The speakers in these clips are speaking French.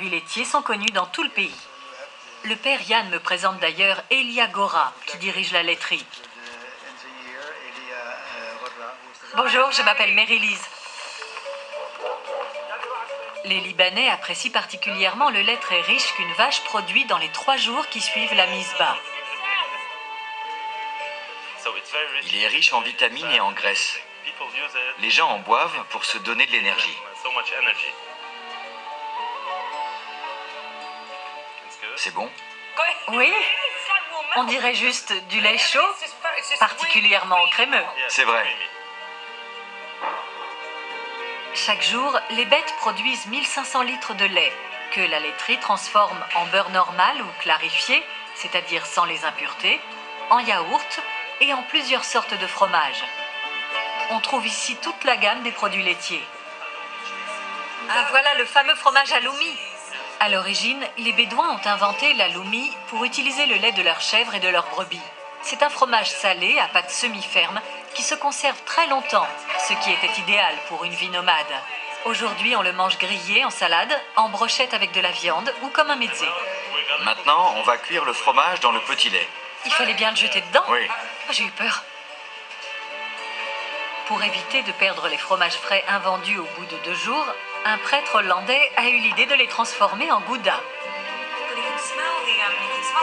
produits laitiers sont connus dans tout le pays. Le père Yann me présente d'ailleurs Elia Gora, qui dirige la laiterie. Bonjour, je m'appelle Mary-Lise. Les Libanais apprécient particulièrement le lait très riche qu'une vache produit dans les 3 jours qui suivent la mise bas. Il est riche en vitamines et en graisses. Les gens en boivent pour se donner de l'énergie. C'est bon? Oui, on dirait juste du lait chaud, particulièrement crémeux. C'est vrai. Chaque jour, les bêtes produisent 1500 litres de lait, que la laiterie transforme en beurre normal ou clarifié, c'est-à-dire sans les impuretés, en yaourt et en plusieurs sortes de fromages. On trouve ici toute la gamme des produits laitiers. Ah, voilà le fameux fromage aloumi. À l'origine, les Bédouins ont inventé l'aloumi pour utiliser le lait de leurs chèvres et de leurs brebis. C'est un fromage salé à pâte semi-ferme qui se conserve très longtemps, ce qui était idéal pour une vie nomade. Aujourd'hui, on le mange grillé en salade, en brochette avec de la viande ou comme un mezzé. Maintenant, on va cuire le fromage dans le petit lait. Il fallait bien le jeter dedans. Oui. J'ai eu peur. Pour éviter de perdre les fromages frais invendus au bout de 2 jours, un prêtre hollandais a eu l'idée de les transformer en gouda.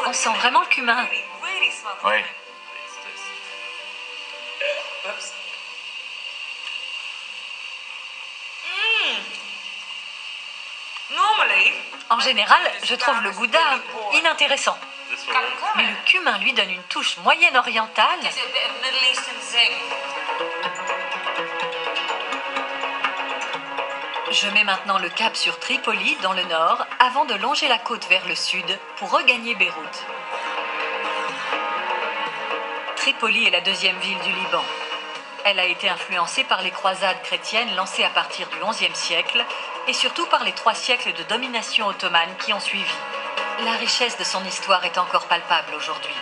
On sent vraiment le cumin. Oui. En général, je trouve le gouda inintéressant. Mais le cumin lui donne une touche moyenne-orientale. Je mets maintenant le cap sur Tripoli, dans le nord, avant de longer la côte vers le sud pour regagner Beyrouth. Tripoli est la 2e ville du Liban. Elle a été influencée par les croisades chrétiennes lancées à partir du XIe siècle et surtout par les 3 siècles de domination ottomane qui ont suivi. La richesse de son histoire est encore palpable aujourd'hui.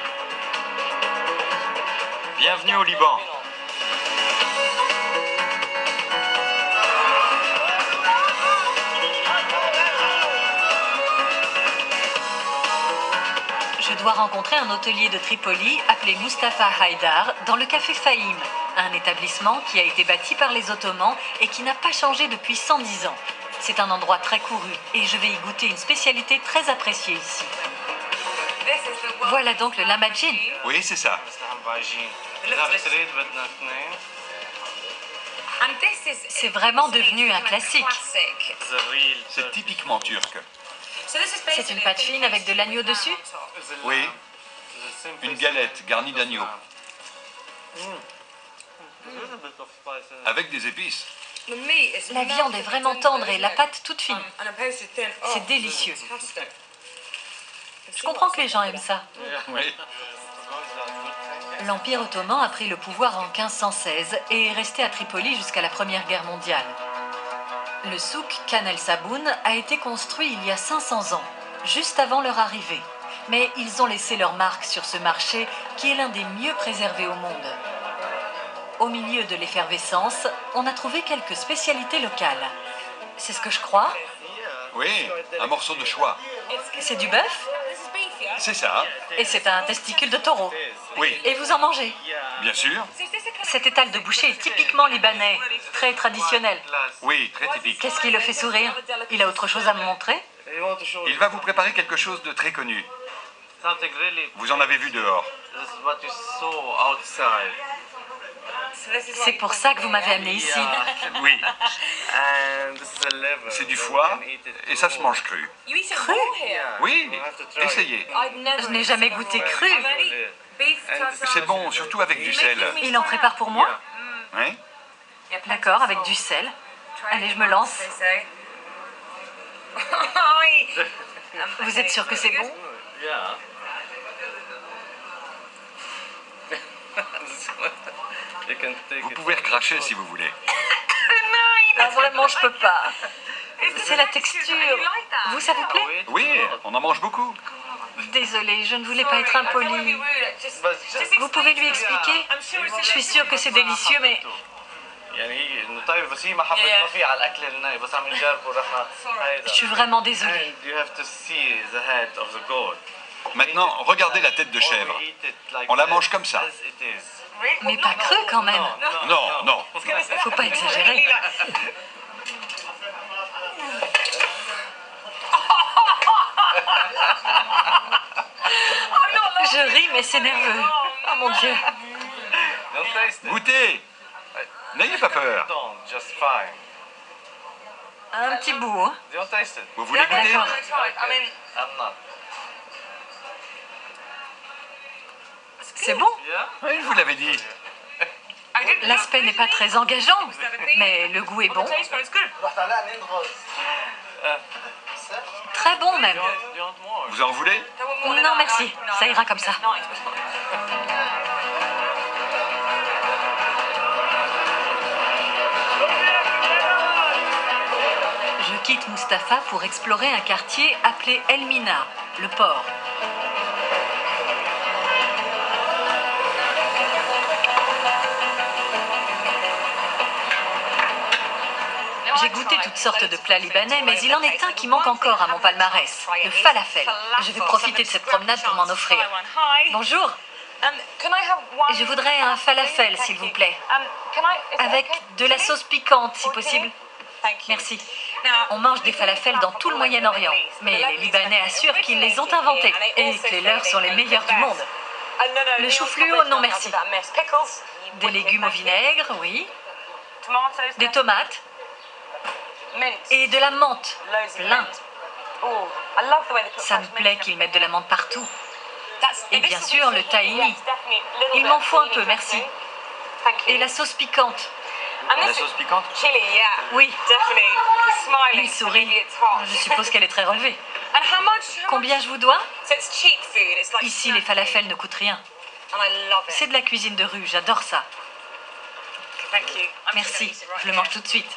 Bienvenue au Liban. Je dois rencontrer un hôtelier de Tripoli appelé Mustapha Haïdar dans le café Fahim, un établissement qui a été bâti par les Ottomans et qui n'a pas changé depuis 110 ans. C'est un endroit très couru et je vais y goûter une spécialité très appréciée ici. Voilà donc le lamajin. Oui, c'est ça. C'est vraiment devenu un classique. C'est typiquement turc. C'est une pâte fine avec de l'agneau dessus? Oui. Une galette garnie d'agneau. Avec des épices. La viande est vraiment tendre et la pâte toute fine. C'est délicieux. Je comprends que les gens aiment ça. Oui. L'Empire ottoman a pris le pouvoir en 1516 et est resté à Tripoli jusqu'à la Première Guerre mondiale. Le souk Khan el Saboun a été construit il y a 500 ans, juste avant leur arrivée. Mais ils ont laissé leur marque sur ce marché qui est l'un des mieux préservés au monde. Au milieu de l'effervescence, on a trouvé quelques spécialités locales. C'est ce que je crois. Oui, un morceau de choix. C'est du bœuf C'est ça. et c'est un testicule de taureau. Oui, Et vous en mangez? bien sûr. Cet étal de boucher est typiquement libanais, très traditionnel. Oui, très typique. Qu'est-ce qui le fait sourire? Il a autre chose à me montrer? Il va vous préparer quelque chose de très connu. Vous en avez vu dehors. C'est pour ça que vous m'avez amené ici. Oui, c'est du foie et ça se mange cru. Cru? Oui, essayez. Je n'ai jamais goûté cru. C'est bon, surtout avec du sel. Il en prépare pour moi? Oui. D'accord, avec du sel. Allez, je me lance. Vous êtes sûr que c'est bon? Vous pouvez recracher si vous voulez. Ah, vraiment, je peux pas. C'est la texture. Vous, ça vous plaît? Oui, on en mange beaucoup. Désolée, je ne voulais pas être impolie. Vous pouvez lui expliquer? Je suis sûre que c'est délicieux, mais Je suis vraiment désolée. Maintenant, regardez la tête de chèvre. On la mange comme ça. Mais pas creux quand même. Non, non. Faut pas exagérer. Je ris, mais c'est nerveux. Oh mon Dieu. Goûtez. N'ayez pas peur. Un petit bout, hein. Vous voulez goûter? D'accord. C'est bon. Oui, je vous l'avais dit. L'aspect n'est pas très engageant, mais le goût est bon. Très bon même. Vous en voulez? Non, merci. Ça ira comme ça. Je quitte Mustapha pour explorer un quartier appelé El Mina, le port. J'ai goûté toutes sortes de plats libanais, mais il en est un qui manque encore à mon palmarès, le falafel. Je vais profiter de cette promenade pour m'en offrir. Bonjour, je voudrais un falafel, s'il vous plaît, avec de la sauce piquante, si possible. Merci. On mange des falafels dans tout le Moyen-Orient, mais les Libanais assurent qu'ils les ont inventés et que les leurs sont les meilleurs du monde. Le chou fluo, non merci. Des légumes au vinaigre, oui. Des tomates. Et de la menthe, plein. Ça me plaît qu'ils mettent de la menthe partout. Et bien sûr, le tahini. Il m'en faut un peu, merci. Et la sauce piquante. La sauce piquante? Oui. Il sourit. Je suppose qu'elle est très relevée. Combien je vous dois? Ici, les falafels ne coûtent rien. C'est de la cuisine de rue, j'adore ça. Merci, je le mange tout de suite.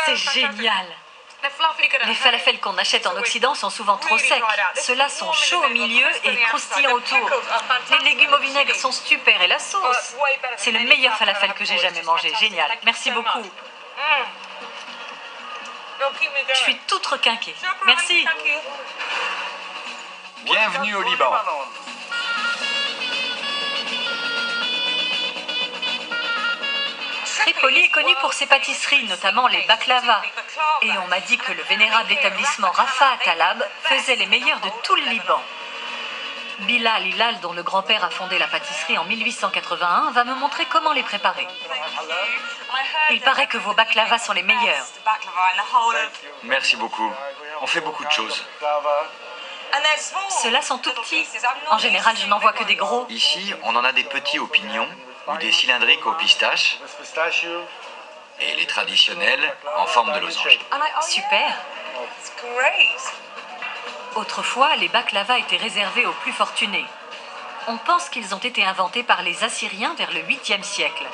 C'est génial. Les falafels qu'on achète en Occident sont souvent trop secs. Ceux-là sont chauds au milieu et croustillants autour. Les légumes au vinaigre sont stupères et la sauce. C'est le meilleur falafel que j'ai jamais mangé. Génial. Merci beaucoup. Je suis toute requinquée. Merci. Bienvenue au Liban. Tripoli est connu pour ses pâtisseries, notamment les baklava. Et on m'a dit que le vénérable établissement Rafah Talab faisait les meilleurs de tout le Liban. Bilal Hilal, dont le grand-père a fondé la pâtisserie en 1881, va me montrer comment les préparer. Il paraît que vos baklavas sont les meilleurs. Merci beaucoup. On fait beaucoup de choses. Ceux-là sont tout petits. En général, je n'en vois que des gros. Ici, on en a des petits aux pignons ou des cylindriques aux pistaches et les traditionnels en forme de losange. Super. Autrefois, les baklavas étaient réservés aux plus fortunés. On pense qu'ils ont été inventés par les Assyriens vers le 8e siècle.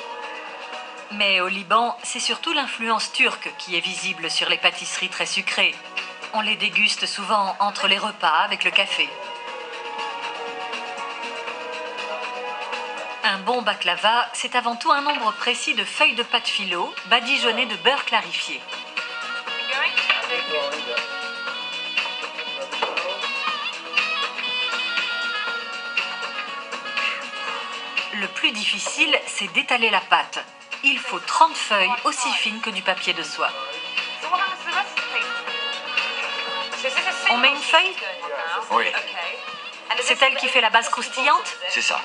Mais au Liban, c'est surtout l'influence turque qui est visible sur les pâtisseries très sucrées. On les déguste souvent entre les repas avec le café. Un bon baklava, c'est avant tout un nombre précis de feuilles de pâte filo badigeonnées de beurre clarifié. Le plus difficile, c'est d'étaler la pâte. Il faut 30 feuilles aussi fines que du papier de soie. On met une feuille? Oui, C'est elle qui fait la base croustillante? c'est ça.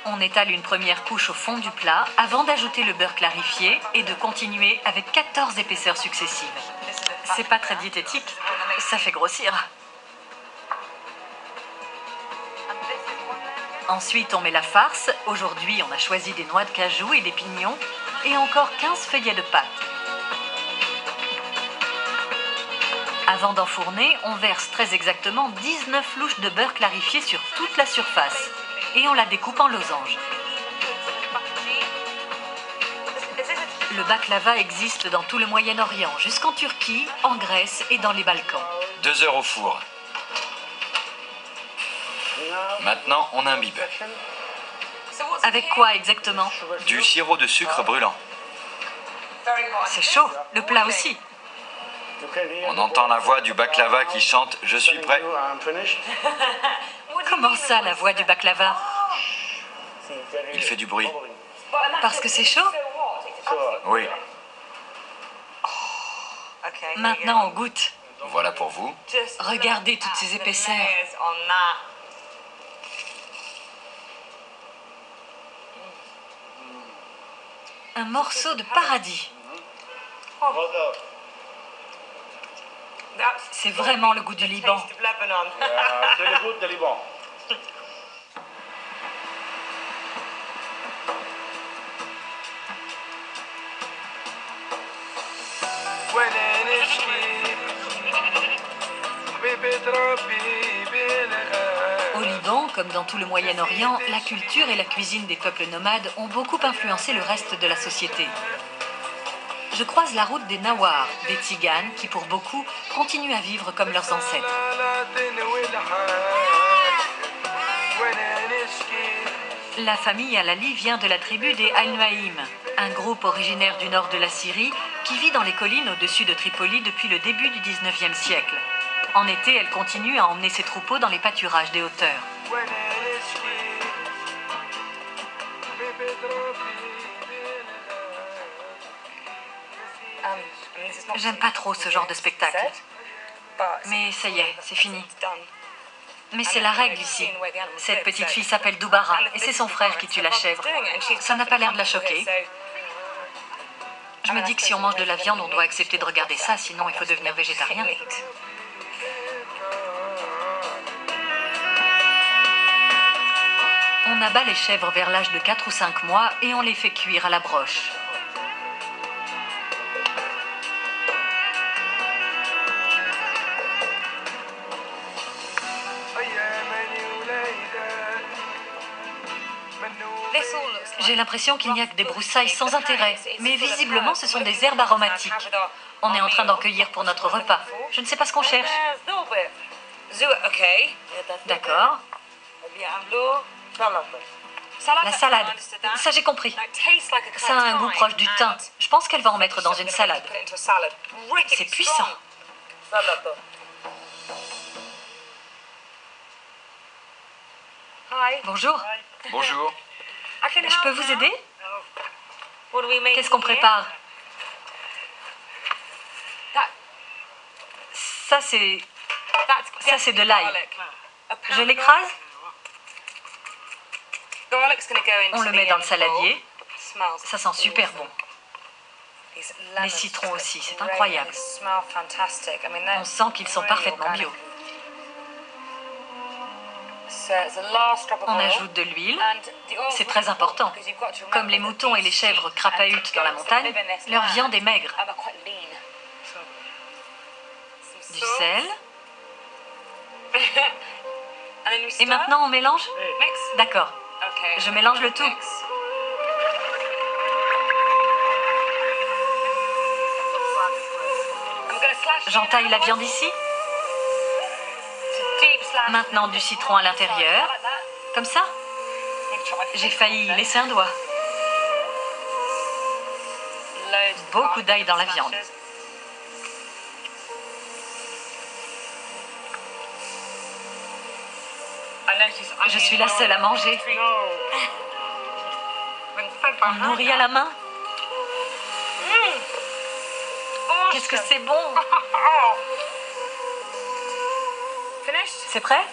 On étale une première couche au fond du plat avant d'ajouter le beurre clarifié et de continuer avec 14 épaisseurs successives. C'est pas très diététique, ça fait grossir. Ensuite, on met la farce. Aujourd'hui, on a choisi des noix de cajou et des pignons et encore 15 feuillets de pâte. Avant d'enfourner, on verse très exactement 19 louches de beurre clarifié sur toute la surface et on la découpe en losanges. Le baklava existe dans tout le Moyen-Orient, jusqu'en Turquie, en Grèce et dans les Balkans. 2 heures au four. Maintenant, on imbibe. Avec quoi exactement? Du sirop de sucre brûlant. C'est chaud, le plat aussi. On entend la voix du baklava qui chante « Je suis prêt ». Comment ça, la voix du baklava? Il fait du bruit. Parce que c'est chaud? Oui, Maintenant, on goûte. voilà pour vous. Regardez toutes ces épaisseurs. Un morceau de paradis. C'est vraiment le goût du Liban. C'est le goût de Liban. Au Liban, comme dans tout le Moyen-Orient, la culture et la cuisine des peuples nomades ont beaucoup influencé le reste de la société. Je croise la route des Nawars, des Tziganes, qui pour beaucoup continuent à vivre comme leurs ancêtres. La famille Alali vient de la tribu des Al-Nuaïm, un groupe originaire du nord de la Syrie qui vit dans les collines au-dessus de Tripoli depuis le début du 19e siècle. En été, elle continue à emmener ses troupeaux dans les pâturages des hauteurs. J'aime pas trop ce genre de spectacle. Mais ça y est, c'est fini. Mais c'est la règle ici. Cette petite fille s'appelle Doubara et c'est son frère qui tue la chèvre. Ça n'a pas l'air de la choquer. Je me dis que si on mange de la viande, on doit accepter de regarder ça, sinon il faut devenir végétarien. On abat les chèvres vers l'âge de 4 ou 5 mois et on les fait cuire à la broche. J'ai l'impression qu'il n'y a que des broussailles sans intérêt, mais visiblement ce sont des herbes aromatiques. On est en train d'en cueillir pour notre repas. Je ne sais pas ce qu'on cherche. D'accord. La salade. Ça j'ai compris. Ça a un goût proche du thym. Je pense qu'elle va en mettre dans une salade. C'est puissant. Bonjour. Bonjour. Je peux vous aider? Qu'est-ce qu'on prépare? Ça c'est de l'ail. Je l'écrase? On le met dans le saladier. Ça sent super bon. Les citrons aussi, c'est incroyable. On sent qu'ils sont parfaitement bio. On ajoute de l'huile. C'est très important. Comme les moutons et les chèvres crapahutent dans la montagne, leur viande est maigre. Du sel. Et maintenant on mélange? D'accord. Je mélange le tout. J'entaille la viande ici. Maintenant du citron à l'intérieur. Comme ça. J'ai failli y laisser un doigt. Beaucoup d'ail dans la viande. Je suis la seule à manger. On nourrit à la main. Qu'est-ce que c'est bon! C'est prêt?